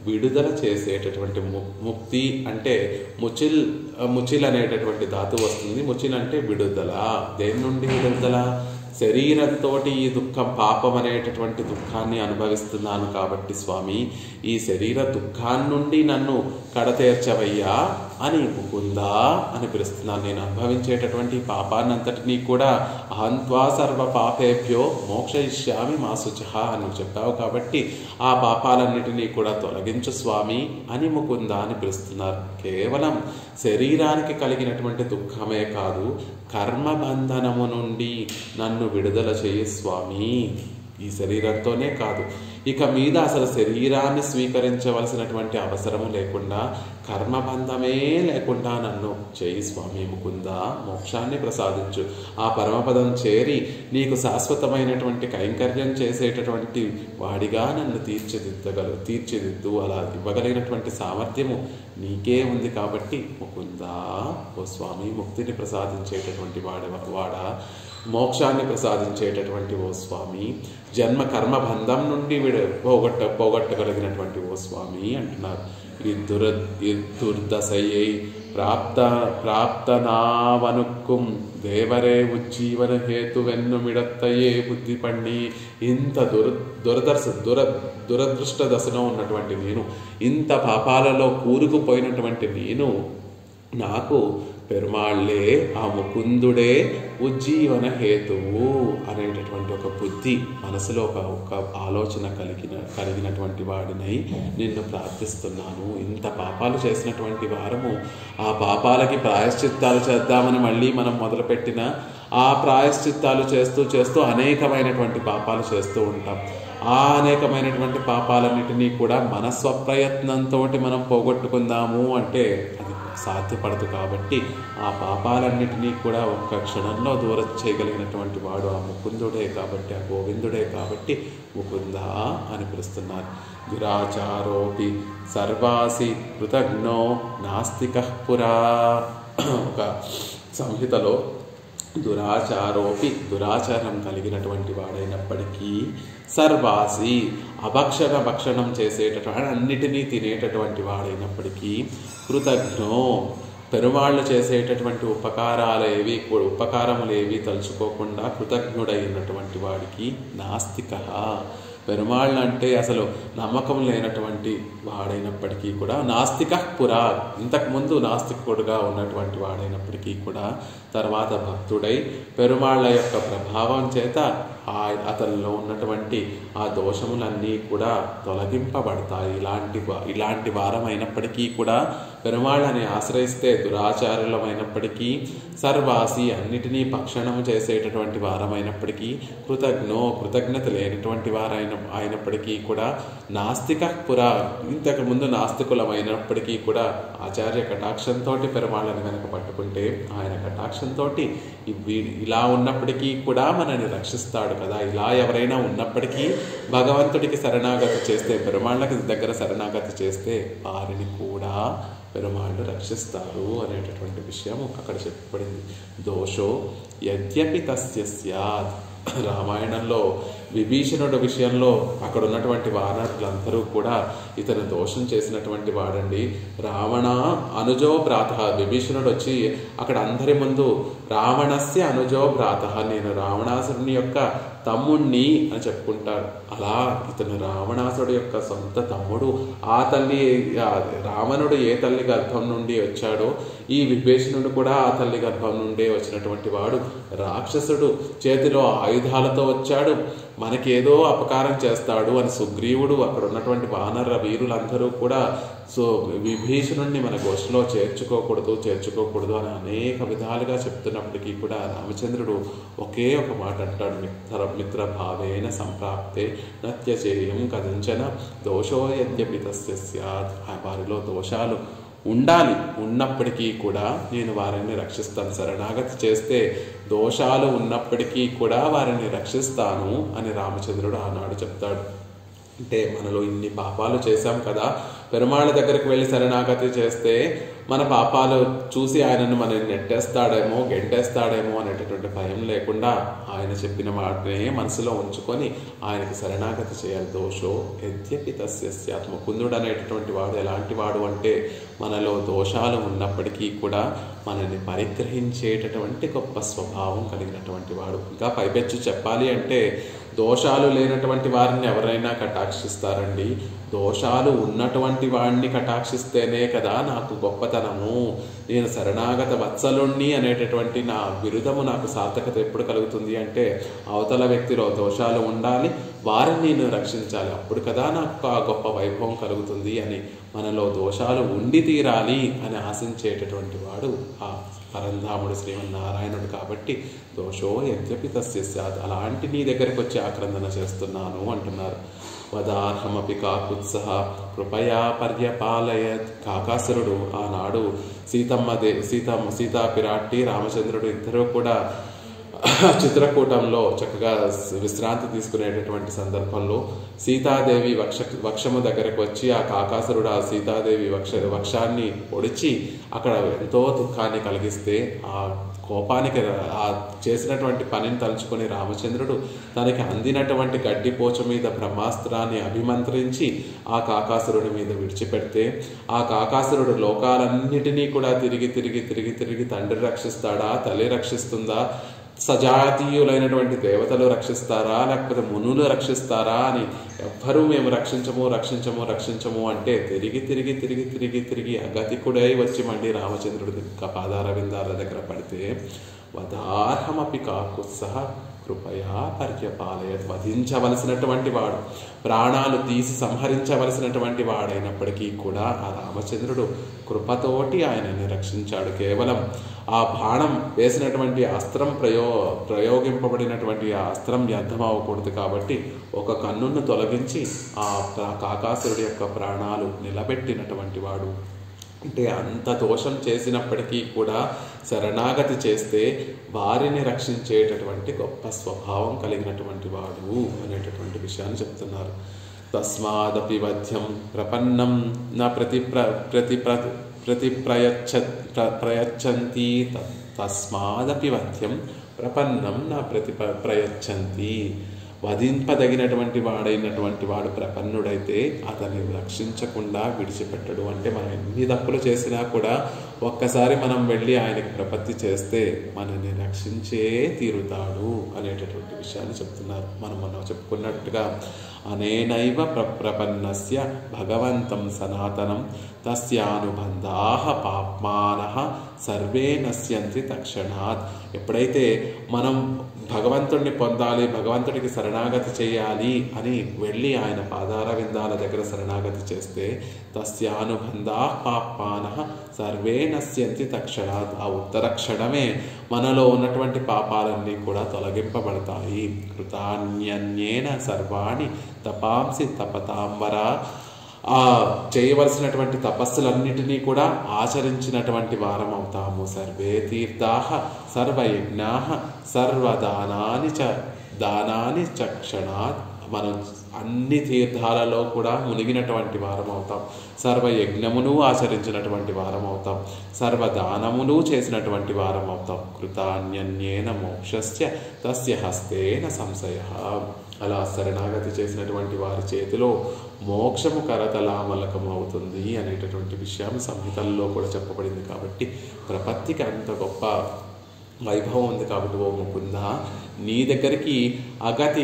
విడుదల చేసేటటువంటి ముక్తి అంటే ముచిల్ అనేటటువంటి ధాతు వస్తుంది. ముచిల్ అంటే విడుదల. దేని నుండి విడుదల? శరీరంతో ఈ దుఃఖం పాపం అనేటటువంటి దుఃఖాన్ని అనుభవిస్తున్నాను కాబట్టి స్వామి ఈ శరీర దుఃఖాన్ని నుండి నన్ను కడతేర్చవయ్యా అని ముకుందా అని పిలుస్తున్నాను. నేను అనుభవించేటటువంటి పాపాన్నంతటినీ కూడా అహంత్వా సర్వ పాపేభ్యో మోక్షయిష్యామి మా శుచః అని చెప్పావు కాబట్టి ఆ పాపాలన్నిటినీ కూడా తొలగించు స్వామి అని ముకుందా అని పిలుస్తున్నారు. కేవలం శరీరానికి కలిగినటువంటి దుఃఖమే కాదు, కర్మబంధనము నుండి నన్ను విడుదల చేయి స్వామి. ఈ శరీరంతోనే కాదు, ఇక మీద అసలు శరీరాన్ని స్వీకరించవలసినటువంటి అవసరము లేకుండా కర్మబంధమే లేకుండా నన్ను చేయి స్వామి ముకుందా. మోక్షాన్ని ప్రసాదించు. ఆ పరమపదం చేరి నీకు శాశ్వతమైనటువంటి కైంకర్యం చేసేటటువంటి వాడిగా నన్ను తీర్చిదిద్దు. అలా ఇవ్వగలిగినటువంటి సామర్థ్యము నీకే ఉంది కాబట్టి ముకుందా ఓ స్వామి ముక్తిని ప్రసాదించేటటువంటి వాడా, మోక్షాన్ని ప్రసాదించేటటువంటి ఓ స్వామి, జన్మ కర్మ బంధం నుండి పోగొట్టగలిగినటువంటి ఓ స్వామి అంటున్నారు. ఈ దుర్దశయ్యై ప్రాప్తనావనుక్కుం దేవరే ఉజ్జీవన హేతువెన్ను మిడత్తయే బుద్ధి పండి. ఇంత దురదృష్ట దశలో ఉన్నటువంటి నేను, ఇంత పాపాలలో కూరుకుపోయినటువంటి నేను, నాకు పెరుమాళ్ళే ఆ ముకుందుడే ఉజ్జీవన హేతువు అనేటటువంటి ఒక బుద్ధి మనసులో ఒక ఆలోచన కలిగినటువంటి వాడినై నిన్ను ప్రార్థిస్తున్నాను. ఇంత పాపాలు చేసినటువంటి వారము ఆ పాపాలకి ప్రాయశ్చిత్తాలు చేద్దామని మళ్ళీ మనం మొదలుపెట్టిన ఆ ప్రాయశ్చిత్తాలు చేస్తూ అనేకమైనటువంటి పాపాలు చేస్తూ ఉంటాం. ఆ అనేకమైనటువంటి పాపాలన్నిటినీ కూడా మన స్వప్రయత్నంతో మనం పోగొట్టుకుందాము అంటే అది సాధ్యపడదు. కాబట్టి ఆ పాపాలన్నిటినీ కూడా ఒక్క క్షణంలో దూరం చేయగలిగినటువంటి వాడు ఆ ముకుందుడే కాబట్టి, ఆ గోవిందుడే కాబట్టి ముకుందా అని పిలుస్తున్నారు. దురాచారోపి సర్వాసి కృతజ్ఞో నాస్తికః పురా. ఒక సంహితలో దురాచారోపి దురాచారం కలిగినటువంటి వాడైనప్పటికీ సర్వాసి భక్షణం చేసేటటువంటి అన్నిటినీ తినేటటువంటి వాడైనప్పటికీ కృతజ్ఞో పెరుమాళ్ళు చేసేటటువంటి ఉపకారములేవి తలుచుకోకుండా కృతజ్ఞుడైనటువంటి వాడికి నాస్తిక పెరుమాళ్ళు అంటే అసలు నమ్మకం లేనటువంటి వాడైనప్పటికీ కూడా నాస్తిక పురా ఇంతకుముందు నాస్తికుడుగా ఉన్నటువంటి వాడైనప్పటికీ కూడా తర్వాత భక్తుడై పెరుమాళ్ళ యొక్క ప్రభావం చేత అతనిలో ఉన్నటువంటి ఆ దోషములన్నీ కూడా తొలగింపబడతాయి. ఇలాంటి వారమైనప్పటికీ కూడా పెరుమాళ్ళని ఆశ్రయిస్తే దురాచారులమైనప్పటికీ సర్వాసి అన్నిటినీ భక్షణము చేసేటటువంటి వారమైనప్పటికీ కృతజ్ఞత లేనటువంటి అయినప్పటికీ కూడా నాస్తిక పురా ఇంతకుముందు నాస్తికులమైనప్పటికీ కూడా ఆచార్య కటాక్షంతో పెరుమాళ్ళని కనుక పట్టుకుంటే ఆయన కటాక్షంతో ఇలా ఉన్నప్పటికీ కూడా మనల్ని రక్షిస్తాడు కదా. ఇలా ఎవరైనా ఉన్నప్పటికీ భగవంతుడికి శరణాగతి చేస్తే పెరుమాళ్ళకి దగ్గర శరణాగతి చేస్తే వారిని కూడా పెరుమాళ్ళు రక్షిస్తారు అనేటటువంటి విషయం అక్కడ చెప్పబడింది. దోషో యద్యపి తస్య స్యాత్ రామాయణంలో విభీషణుడి విషయంలో అక్కడ ఉన్నటువంటి వానరులందరూ కూడా ఇతను దోషం చేసినటువంటి వాడండి. రావణ అనుజో భ్రాత విభీషణుడు వచ్చి అక్కడ అందరి ముందు రావణస్య అనుజో భ్రాత నేను రావణాసురుని యొక్క తమ్ముణ్ణి అని చెప్పుకుంటాడు. అలా ఇతను రావణాసురుడు యొక్క సొంత తమ్ముడు. ఆ తల్లి రావణుడు ఏ తల్లి గర్భం నుండి వచ్చాడో ఈ విభీషణుడు కూడా ఆ తల్లి గర్భం నుండే వచ్చినటువంటి వాడు. రాక్షసుడు చేతిలో ఆయుధాలతో వచ్చాడు, మనకేదో అపకారం చేస్తాడు అని సుగ్రీవుడు అక్కడ ఉన్నటువంటి వానర వీరులందరూ కూడా విభీషణుడిని మన గోష్ఠిలో చేర్చుకోకూడదు అని అనేక విధాలుగా చెప్తున్నప్పటికీ కూడా రామచంద్రుడు ఒకే ఒక మాట అంటాడు, మిత్ర భావేన సంప్రాప్తే నత్యచేయం కదంచన దోషో యద్యపి తస్య స్యాత్. వారిలో దోషాలు ఉండాలి, ఉన్నప్పటికీ కూడా నేను వారిని రక్షిస్తాను. శరణాగతి చేస్తే దోషాలు ఉన్నప్పటికీ కూడా వారిని రక్షిస్తాను అని రామచంద్రుడు ఆనాడు చెప్తాడు. అంటే మనలో ఇన్ని పాపాలు చేశాం కదా, పెరుమాళ్ళ దగ్గరికి వెళ్ళి శరణాగతి చేస్తే మన పాపాలు చూసి ఆయనను మనల్ని నెట్టేస్తాడేమో గెంటేస్తాడేమో అనేటటువంటి భయం లేకుండా ఆయన చెప్పిన మాటనే మనసులో ఉంచుకొని ఆయనకి శరణాగతి చేయాలి. దోషో యద్యపి తస్య స్యాత్. ముకుందుడు అనేటటువంటి వాడు ఎలాంటి వాడు అంటే మనలో దోషాలు ఉన్నప్పటికీ కూడా మనల్ని పరిగ్రహించేటటువంటి గొప్ప స్వభావం కలిగినటువంటి వాడు. ఇంకా పైపెచ్చు చెప్పాలి అంటే దోషాలు లేనటువంటి వారిని ఎవరైనా కటాక్షిస్తారండి. దోషాలు ఉన్నటువంటి వాడిని కటాక్షిస్తేనే కదా నాకు గొప్పతనము, నేను శరణాగత వత్సలుణ్ణి అనేటటువంటి నా బిరుదము నాకు సార్థకత ఎప్పుడు కలుగుతుంది అంటే అవతల వ్యక్తిలో దోషాలు ఉండాలి, వారిని నేను రక్షించాలి, అప్పుడు కదా నాకు ఆ గొప్ప వైభవం కలుగుతుంది అని మనలో దోషాలు ఉండి తీరాలి అని ఆశించేటటువంటి వాడు ఆ పరంధాముడు శ్రీమన్నారాయణుడు. కాబట్టి దోషో యద్యపి తస్య స్యాత్. అలాంటి నీ దగ్గరికి వచ్చి ఆక్రందన చేస్తున్నాను అంటున్నారు. వదార్హమపి కాకుత్సహ కృపయా పర్యపాలయత్. కాకాసురుడు ఆనాడు సీతా పిరాట్టి రామచంద్రుడు ఇద్దరూ కూడా చిత్రకూటంలో చక్కగా విశ్రాంతి తీసుకునేటటువంటి సందర్భంలో సీతాదేవి వక్షము దగ్గరకు వచ్చి ఆ కాకాసురుడు ఆ సీతాదేవి వక్షాన్ని పొడిచి అక్కడ ఎంతో దుఃఖాన్ని కలిగిస్తే ఆ కోపానికి ఆ చేసినటువంటి పనిని తలుచుకొని రామచంద్రుడు తనకి అందినటువంటి గడ్డిపోచ మీద బ్రహ్మాస్త్రాన్ని అభిమంత్రించి ఆ కాకాసురుడి మీద విడిచిపెడితే ఆ కాకాసురుడు లోకాలన్నిటినీ కూడా తిరిగి తండ్రి రక్షిస్తాడా, తల్లి రక్షిస్తుందా, సజాతీయులైనటువంటి దేవతలు రక్షిస్తారా లేకపోతే మునులు రక్షిస్తారా అని ఎవ్వరూ మేము రక్షించము అంటే తిరిగి అగతికుడై వచ్చి మళ్ళీ రామచంద్రుడి పాదార విందాల దగ్గర పడితే వదార్హమపి కాకుత్సహ కృపయా పర్యపాలయత్. వధించవలసినటువంటి వాడు, ప్రాణాలు తీసి సంహరించవలసినటువంటి వాడైనప్పటికీ కూడా ఆ రామచంద్రుడు కృపతోటి ఆయనని రక్షించాడు. కేవలం ఆ బాణం వేసినటువంటి అస్త్రం ప్రయోగింపబడినటువంటి ఆ అస్త్రం వ్యర్థం అవ్వకూడదు కాబట్టి ఒక కన్నును తొలగించి ఆ కాకాసురుడి యొక్క ప్రాణాలు నిలబెట్టినటువంటి వాడు. అంటే అంత దోషం చేసినప్పటికీ కూడా శరణాగతి చేస్తే వారిని రక్షించేటటువంటి గొప్ప స్వభావం కలిగినటువంటి వాడు అనేటటువంటి విషయాన్ని చెప్తున్నారు. తస్మాదపి వధ్యం ప్రపన్నం న ప్రయచ్చంతి తస్మాదపి వధ్యం ప్రపన్నం నా ప్రయచ్చంతి. వధింపదగినటువంటి వాడైనటువంటి వాడు ప్రపన్నుడైతే అతన్ని రక్షించకుండా విడిచిపెట్టడు. అంటే మనం ఎన్ని తప్పులు చేసినా కూడా ఒక్కసారి మనం వెళ్ళి ఆయనకి ప్రపత్తి చేస్తే మనల్ని రక్షించే తీరుతాడు అనేటటువంటి విషయాన్ని చెప్తున్నారు. మనం చెప్పుకున్నట్టుగా అనేనైవ ప్రపన్నస్య భగవంతం సనాతనం తస్యానుబంధాః పాప్మానః సర్వే నశ్యంతి తక్షణాత్. ఎప్పుడైతే మనం భగవంతుడిని పొందాలి, భగవంతుడికి శరణాగతి చేయాలి అని వెళ్ళి ఆయన పాదార విందాల దగ్గర శరణాగతి చేస్తే తస్యానుబంధాః పాప్మానః సర్వే నశ్యంతి తక్షణాత్. ఆ ఉత్తర క్షణమే మనలో ఉన్నటువంటి పాపాలన్నీ కూడా తొలగింపబడతాయి. కృతాన్యన్యేన సర్వాణి తపాంసి తపతాంబరా. ఆ చేయవలసినటువంటి తపస్సులన్నిటినీ కూడా ఆచరించినటువంటి వారం అవుతాము. సర్వే తీర్థాః సర్వయజ్ఞాః సర్వదానాని చక్షణాత్. మనం అన్ని తీర్థాలలో కూడా మునిగినటువంటి వారం అవుతాం. సర్వయజ్ఞమును ఆచరించినటువంటి వారం అవుతాం. సర్వదానమును చేసినటువంటి వారం అవుతాం. కృతాన్యన్యేన మోక్షస్య తస్య హస్తేన సంశయః. అలా శరణాగతి చేసినటువంటి వారి చేతిలో మోక్షము కరతలామలకము అవుతుంది అనేటటువంటి విషయం సంహితల్లో కూడా చెప్పబడింది. కాబట్టి ప్రపత్తికి అంత గొప్ప వైభవం ఉంది. కాబట్టి ఓ ముకుంద, నీ దగ్గరికి అగతి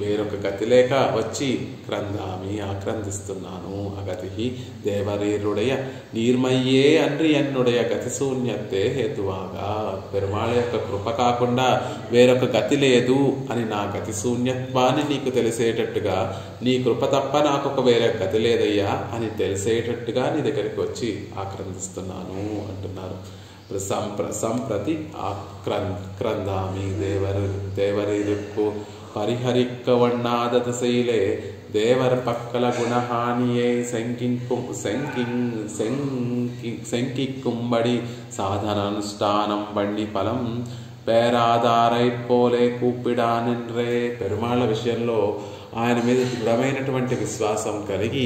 వేరొక గతి లేక వచ్చి క్రందామి ఆక్రందిస్తున్నాను. అగతి దేవరీరుడయ నీర్మయ్యే అన్రి ఎన్నుడయ గతి శూన్యతే హేతువాగా. పెరుమాళ యొక్క కృప కాకుండా వేరొక గతి లేదు అని నా గతి శూన్యత్వాన్ని నీకు తెలిసేటట్టుగా, నీ కృప తప్ప నాకు వేరే గతి లేదయ్యా అని తెలిసేటట్టుగా నీ దగ్గరికి వచ్చి ఆక్రందిస్తున్నాను అంటున్నారు. సంప్రతి క్రందామి దేవరిరుక్కు పరిహరిక్కవన్నాదత శైలే దేవర పక్కల గుణహానియై శంకిక్కుంబడి సాధనానుష్ఠానం బండి ఫలం పేరాధారైపోలే కూపిడా నిన్రే. పెరుమాళ్ళ విషయంలో ఆయన మీద దృఢమైనటువంటి విశ్వాసం కలిగి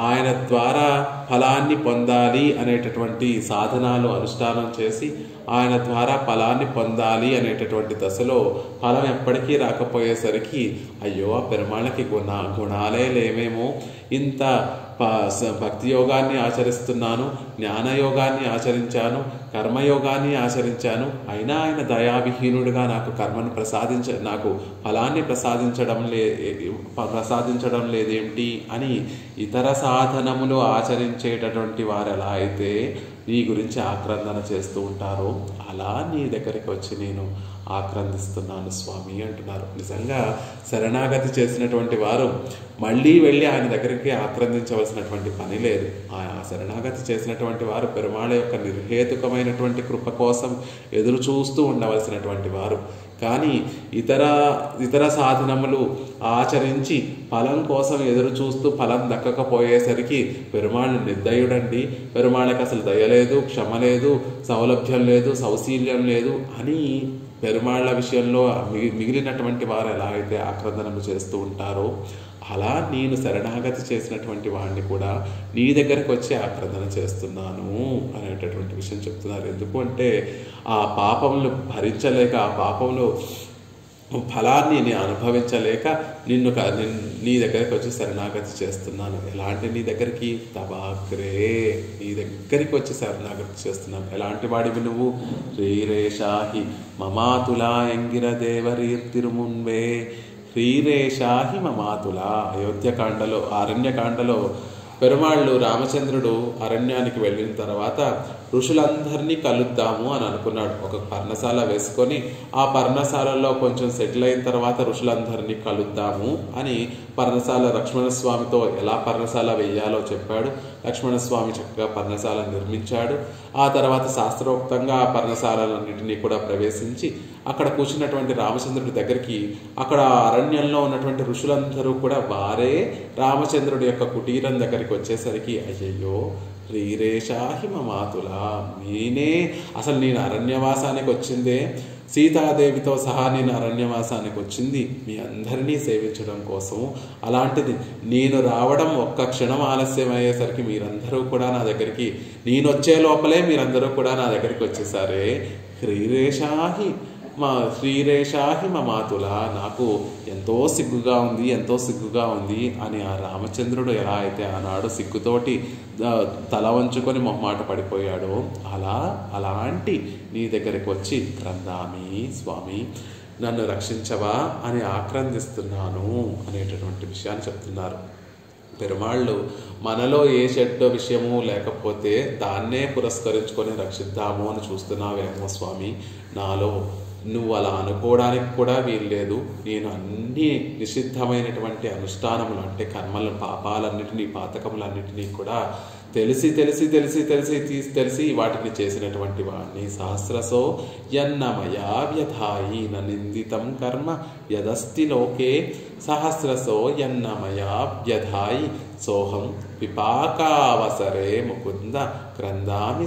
ఆయన ద్వారా ఫలాన్ని పొందాలి అనేటటువంటి సాధనాలు అనుష్ఠానం చేసి ఆయన ద్వారా ఫలాన్ని పొందాలి అనేటటువంటి దశలో ఫలం ఎప్పటికీ రాకపోయేసరికి అయ్యో ఆ పెరుమాళ్ళకి గుణాలే లేవేమో, ఇంత భక్తి యోగాన్ని ఆచరిస్తున్నాను, జ్ఞానయోగాన్ని ఆచరించాను, కర్మయోగాన్ని ఆచరించాను, అయినా ఆయన దయావిహీనుడిగా నాకు నాకు ఫలాన్ని ప్రసాదించడం లేదేమిటి అని ఇతర సాధనములు ఆచరించేటటువంటి వారు ఎలా అయితే నీ గురించి ఆక్రందన చేస్తూ ఉంటారో అలా నీ దగ్గరికి వచ్చి నేను ఆక్రందిస్తున్నాను స్వామి అంటున్నారు. నిజంగా శరణాగతి చేసినటువంటి వారు మళ్ళీ వెళ్ళి ఆయన దగ్గరికి ఆక్రందించవలసినటువంటి పని లేదు. ఆ శరణాగతి చేసినటువంటి వారు పెరుమాళ యొక్క నిర్హేతుకమైనటువంటి కృప కోసం ఎదురు చూస్తూ ఉండవలసినటువంటి వారు. కానీ ఇతర సాధనములు ఆచరించి ఫలం కోసం ఎదురు చూస్తూ ఫలం దక్కకపోయేసరికి పెరుమాళ్ళు నిర్దయుడండి, పెరుమాళ్ళకి అసలు దయ లేదు, క్షమ లేదు, సౌలభ్యం లేదు, సౌశీల్యం లేదు అని పెరుమాళ్ళ విషయంలో మిగిలినటువంటి వారు ఎలా అయితే ఆక్రందనలు చేస్తూ ఉంటారో అలా నేను శరణాగతి చేసినటువంటి వాడిని కూడా నీ దగ్గరకు వచ్చి ఆక్రందన చేస్తున్నాను అనేటటువంటి విషయం చెప్తున్నారు. ఎందుకు అంటే ఆ పాపములు భరించలేక, ఆ పాపములు ఫలాన్ని నేను అనుభవించలేక నీ దగ్గరికి వచ్చి శరణాగతి చేస్తున్నాను. ఎలాంటి నీ దగ్గరికి తబాగ్రే, నీ దగ్గరికి వచ్చి శరణాగతి చేస్తున్నాను. ఎలాంటి వాడివి నువ్వు? శ్రీరేషాహి మమాతులా ఎంగిర దేవరీర్తిరుమున్వే. శ్రీరేషాహి మమాతులా. అయోధ్యకాండలో, అరణ్యకాండలో పెరుమాళ్ళు రామచంద్రుడు అరణ్యానికి వెళ్ళిన తర్వాత ఋషులందరినీ కలుద్దాము అని అనుకున్నాడు. ఒక పర్ణశాల వేసుకొని ఆ పర్ణశాలలో కొంచెం సెటిల్ అయిన తర్వాత ఋషులందరినీ కలుద్దాము అని పర్ణశాల లక్ష్మణస్వామితో ఎలా పర్ణశాల వేయాలో చెప్పాడు. లక్ష్మణస్వామి చక్కగా పర్ణశాల నిర్మించాడు. ఆ తర్వాత శాస్త్రోక్తంగా ఆ పర్ణశాలన్నింటినీ కూడా ప్రవేశించి అక్కడ కూర్చున్నటువంటి రామచంద్రుడి దగ్గరికి, అక్కడ అరణ్యంలో ఉన్నటువంటి ఋషులందరూ కూడా వారే రామచంద్రుడి యొక్క కుటీరం దగ్గరికి వచ్చేసరికి అయ్యయ్యో శ్రీరేషాహి మమాతులా, అసలు నేను అరణ్యవాసానికి వచ్చిందే, సీతాదేవితో సహా నేను అరణ్యవాసానికి వచ్చింది మీ అందరినీ సేవించడం కోసం. అలాంటిది నేను రావడం ఒక్క క్షణం ఆలస్యం అయ్యేసరికి మీరందరూ కూడా నా దగ్గరికి, నేను వచ్చే లోపలే మీరందరూ కూడా నా దగ్గరికి వచ్చేసారే. శ్రీరేషాహి మా శ్రీరేషాహి మమాతుల, నాకు ఎంతో సిగ్గుగా ఉంది, ఎంతో సిగ్గుగా ఉంది అని ఆ రామచంద్రుడు ఎలా అయితే ఆనాడు సిగ్గుతోటి తల వంచుకొని మొహమాట పడిపోయాడో అలాంటి నీ దగ్గరికి వచ్చి క్రందామి స్వామి నన్ను రక్షించవా అని ఆక్రందిస్తున్నాను అనేటటువంటి విషయాన్ని చెప్తున్నారు. పెరుమాళ్ళు మనలో ఏ చెడ్డ విషయము లేకపోతే దాన్నే పురస్కరించుకొని రక్షిద్దాము అని చూస్తున్నావేమో స్వామి, నాలో నువ్వు అలా అనుకోవడానికి కూడా వీల్లేదు. నేను అన్ని నిషిద్ధమైనటువంటి అనుష్ఠానములు అంటే కర్మలు పాపాలన్నిటినీ పాతకములన్నిటినీ కూడా తెలిసి వాటిని చేసినటువంటి వాడిని. సహస్రసో యన్నమయా వ్యధాయి నిందితం కర్మ యదస్తి లోకే సహస్రసో యన్నమయా వ్యధాయి సోహం విపాకావసరే ముకుంద క్రందామి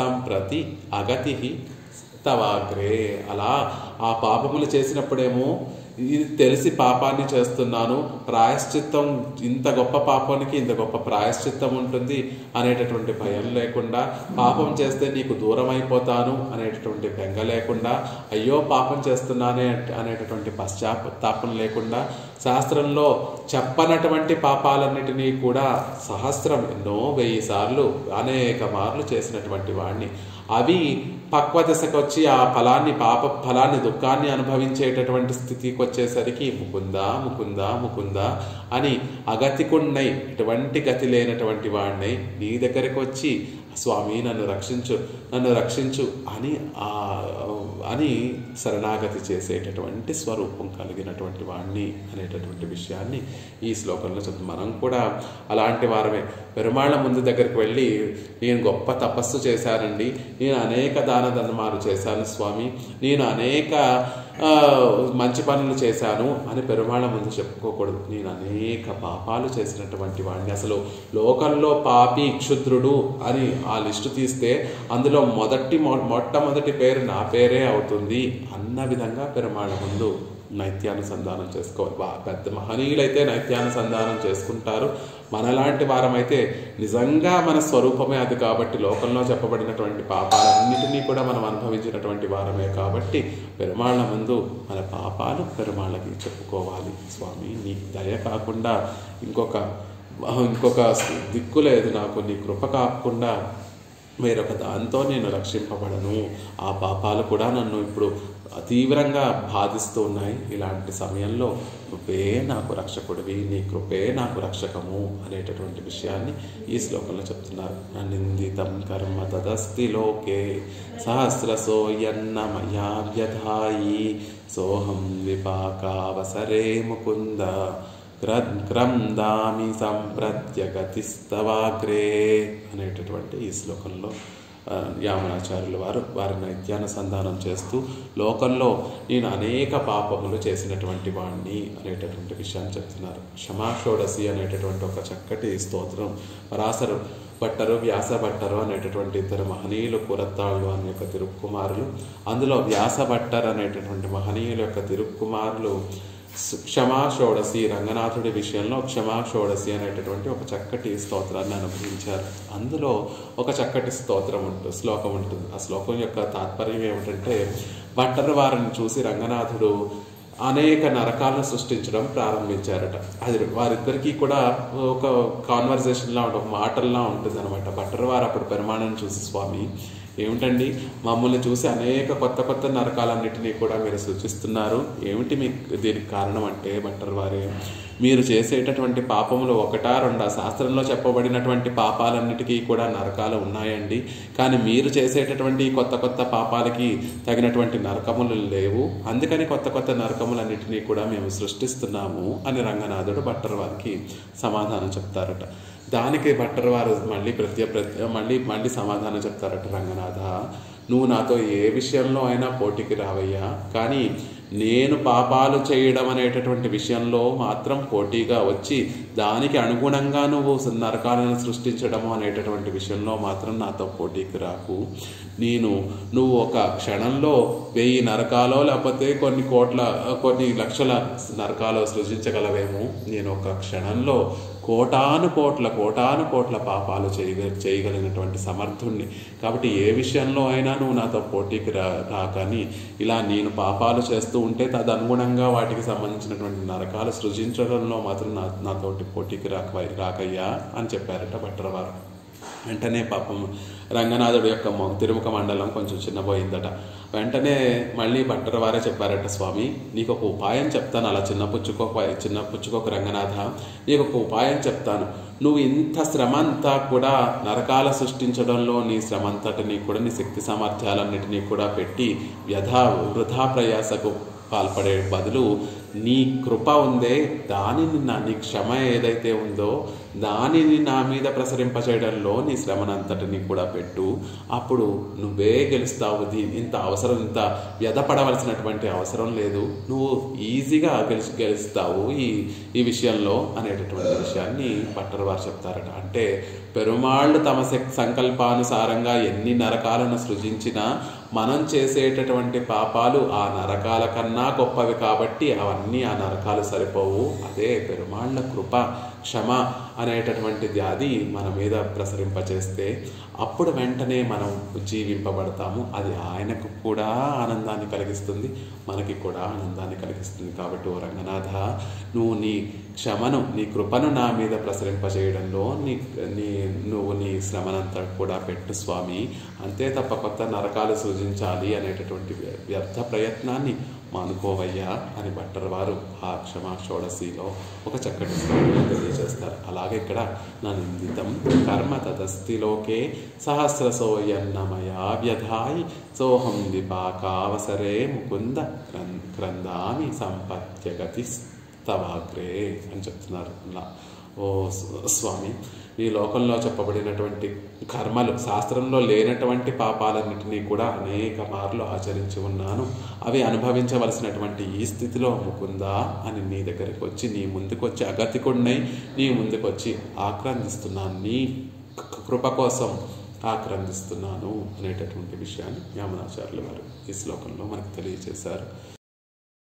సంప్రతి అగతి తవాగ్రే. అలా ఆ పాపములు చేసినప్పుడేమో ఇది తెలిసి పాపాన్ని చేస్తున్నాను, ప్రాయశ్చిత్తం ఇంత గొప్ప పాపానికి ఇంత గొప్ప ప్రాయశ్చిత్తం ఉంటుంది అనేటటువంటి భయం లేకుండా, పాపం చేస్తే నీకు దూరం అయిపోతాను అనేటటువంటి బెంగ లేకుండా, అయ్యో పాపం చేస్తున్నానే అనేటటువంటి పశ్చాత్తాపం లేకుండా, శాస్త్రంలో చెప్పనటువంటి పాపాలన్నిటినీ కూడా సహస్రం ఎన్నో 1000 సార్లు అనేక మార్లు చేసినటువంటి వాడిని. అవి పక్వ దశకు వచ్చి ఆ పాప ఫలాన్ని దుఃఖాన్ని అనుభవించేటటువంటి స్థితికి వచ్చేసరికి ముకుందా ముకుందా ముకుందా అని అగతికున్నై ఎటువంటి గతి లేనటువంటి వాడినై నీ దగ్గరికి వచ్చి స్వామి నన్ను రక్షించు అని శరణాగతి చేసేటటువంటి స్వరూపం కలిగినటువంటి వాణ్ణి అనేటటువంటి విషయాన్ని ఈ శ్లోకంలో చెప్తాం. మనం కూడా అలాంటి వారమే. పెరుమాళ్ళ ముందు దగ్గరికి వెళ్ళి నేను గొప్ప తపస్సు చేశానండి, నేను అనేక దాన ధర్మాలు చేశాను స్వామి, నేను అనేక మంచి పనులు చేశాను అని పెరుమాళ్ళ ముందు చెప్పుకోకూడదు. నేను అనేక పాపాలు చేసినటువంటి వాడిని, అసలు లోకంలో పాపి క్షుద్రుడు అని ఆ లిస్టు తీస్తే అందులో మొట్టమొదటి పేరు నా పేరే అవుతుంది అన్న విధంగా పెరుమాళ్ళ ముందు నైత్యానుసంధానం చేసుకోవాలి. పెద్ద మహనీయులైతే నైత్యానుసంధానం చేసుకుంటారు. మనలాంటి వారమైతే నిజంగా మన స్వరూపమే అది కాబట్టి, లోకంలో చెప్పబడినటువంటి పాపాలన్నిటినీ కూడా మనం అనుభవించినటువంటి వారమే కాబట్టి పెరుమాళ్ళ ముందు మన పాపాలు పెరుమాళ్ళకి చెప్పుకోవాలి. స్వామి నీ దయ కాకుండా ఇంకొక దిక్కు లేదు నాకు, నీ కృప కాకుండా వేరొక దాంతో నేను రక్షింపబడను, ఆ పాపాలు కూడా నన్ను ఇప్పుడు తీవ్రంగా బాధిస్తూ ఉన్నాయి. ఇలాంటి సమయంలో నువ్వే నాకు రక్షకుడివి, నీ కృపే నాకు రక్షకము అనేటటువంటి విషయాన్ని ఈ శ్లోకంలో చెప్తున్నారు. నిందితం కర్మ తదస్తి లోకే సహస్రసో యన్నమయా వ్యధాయి సోహం విపాకావసరే ముకుంద క్రందామి సంప్రత్యగతిస్తవాగ్రే అనేటటువంటి ఈ శ్లోకంలో యామనాచార్యులు వారి నైత్యానుసంధానం చేస్తూ లోకంలో నేను అనేక పాపములు చేసినటువంటి వాణ్ణి అనేటటువంటి విషయాన్ని చెప్తున్నారు. క్షమాషోడసి అనేటటువంటి ఒక చక్కటి స్తోత్రం పరాశర భట్టరు వ్యాస భట్టరు అనేటటువంటి 2 మహనీయులు పురత్తాళ్ళు అనే యొక్క తిరుక్కుమారులు, అందులో వ్యాస భట్టర్ అనేటటువంటి మహనీయుల యొక్క తిరుక్కుమారులు క్షమాషోడసి రంగనాథుడి విషయంలో క్షమాషోడసి అనేటటువంటి ఒక చక్కటి స్తోత్రాన్ని అనుభవించారు. అందులో ఒక చక్కటి శ్లోకం ఉంటుంది. ఆ శ్లోకం యొక్క తాత్పర్యం ఏమిటంటే, భట్టరు వారిని చూసి రంగనాథుడు అనేక నరకాలను సృష్టించడం ప్రారంభించారట. అది వారిద్దరికీ కూడా ఒక కాన్వర్జేషన్లా ఉంటుంది, ఒక మాటల్లా ఉంటుంది అనమాట. భట్టరు వారు అప్పుడు పెరుమాణను చూసి, స్వామి ఏమిటండి మమ్మల్ని చూసి అనేక కొత్త నరకాలన్నిటినీ కూడా మీరు సూచిస్తున్నారు, ఏమిటి మీకు దీనికి కారణం అంటే, భట్టరు వారే మీరు చేసేటటువంటి పాపములు 1-2 శాస్త్రంలో చెప్పబడినటువంటి పాపాలన్నిటికీ కూడా నరకాలు ఉన్నాయండి, కానీ మీరు చేసేటటువంటి కొత్త పాపాలకి తగినటువంటి నరకములు లేవు, అందుకని కొత్త నరకములన్నిటినీ కూడా మేము సృష్టిస్తున్నాము అని రంగనాథుడు భట్టరు వారికి సమాధానం చెప్తారట. దానికి భట్టరు వారు మళ్ళీ సమాధానం చెప్తారట, రంగనాథ నువ్వు నాతో ఏ విషయంలో అయినా పోటీకి రావయ్యా, కానీ నేను పాపాలు చేయడం అనేటటువంటి విషయంలో మాత్రం పోటీగా వచ్చి దానికి అనుగుణంగా నువ్వు నరకాలను సృష్టించడము అనేటటువంటి విషయంలో మాత్రం నాతో పోటీకి రాకు. నువ్వు ఒక క్షణంలో 1000 నరకాలో లేకపోతే కొన్ని లక్షల నరకాలో సృజించగలవేమో. నేను ఒక క్షణంలో కోటాను కోట్ల పాపాలు చేయగలిగినటువంటి సమర్థుణ్ణి. కాబట్టి ఏ విషయంలో అయినా నువ్వు నాతో పోటీకి రాకని, ఇలా నేను పాపాలు చేస్తూ ఉంటే తదనుగుణంగా వాటికి సంబంధించినటువంటి నరకాలు సృజించడంలో మాత్రం నాతోటి పోటీకి రాకయ్యా అని చెప్పారట భట్టరవారు. వెంటనే పాపం రంగనాథుడి యొక్క తిరుముఖ మండలం కొంచెం చిన్నపోయిందట. వెంటనే మళ్ళీ భట్టరవారే చెప్పారట, స్వామి నీకు ఒక ఉపాయం చెప్తాను, అలా చిన్నపుచ్చుకోక రంగనాథ, నీకు ఒక ఉపాయం చెప్తాను. నువ్వు ఇంత శ్రమ అంతా కూడా నరకాల సృష్టించడంలో నీ శ్రమ అంతటినీ కూడా నీ శక్తి సామర్థ్యాలన్నిటినీ కూడా పెట్టి వృధా ప్రయాసకు పాల్పడే బదులు నీ కృప ఉందే, దానిని నీ క్షమ ఏదైతే ఉందో దానిని నా మీద ప్రసరింపచేయడంలో నీ శ్రమనంతటిని కూడా పెట్టు, అప్పుడు నువ్వే గెలుస్తావు. ఇంత వ్యధపడవలసినటువంటి అవసరం లేదు, నువ్వు ఈజీగా గెలుస్తావు ఈ విషయంలో అనేటటువంటి విషయాన్ని భట్టరవారు చెప్తారట. అంటే పెరుమాళ్ళు తమ సంకల్పానుసారంగా ఎన్ని నరకాలను సృజించినా మనం చేసేటటువంటి పాపాలు ఆ నరకాల కన్నా గొప్పవి కాబట్టి అవన్నీ ఆ నరకాలు సరిపోవు. అదే పెరుమాళ్ళ కృప క్షమ అనేటటువంటిది అది మన మీద ప్రసరింపచేస్తే అప్పుడు వెంటనే మనం జీవింపబడతాము. అది ఆయనకు కూడా ఆనందాన్ని కలిగిస్తుంది, మనకి కూడా ఆనందాన్ని కలిగిస్తుంది. కాబట్టి ఓ రంగనాథ, నువ్వు నీ క్షమను నీ కృపను నా మీద ప్రసరింపజేయడంలో నువ్వు నీ శ్రమనంతా కూడా పెట్టు స్వామి. అంతే తప్ప కొత్త నరకాలు సృజించాలి అనేటటువంటి వ్యర్థ ప్రయత్నాన్ని మానుకోవయ్యా అని భట్టరవారు ఆ క్షమా షోడశిలో ఒక చక్కటి శ్లోకంలో తెలియజేస్తారు. అలాగే ఇక్కడ నందితం కర్మ తదస్తిలోకే సహస్రసోయన్నమయా వ్యధాయి సోహం విపాకావసరే ముకుంద క్రందామి సంపత్యగతి స్తవాగ్రే అని చెప్తున్నారు. ఓ స్వామి, ఈ లోకంలో చెప్పబడినటువంటి కర్మలు, శాస్త్రంలో లేనటువంటి పాపాలన్నింటినీ కూడా అనేక మార్లు ఆచరించి ఉన్నాను. అవి అనుభవించవలసినటువంటి ఈ స్థితిలో ముకుందా అని నీ దగ్గరికి వచ్చి నీ ముందుకు వచ్చి అగతికుడినై నీ ముందుకు వచ్చి ఆక్రందిస్తున్నాను, నీ కృప కోసం ఆక్రందిస్తున్నాను అనేటటువంటి విషయాన్ని యామునాచార్యులు గారు ఈ శ్లోకంలో మనకు తెలియజేశారు.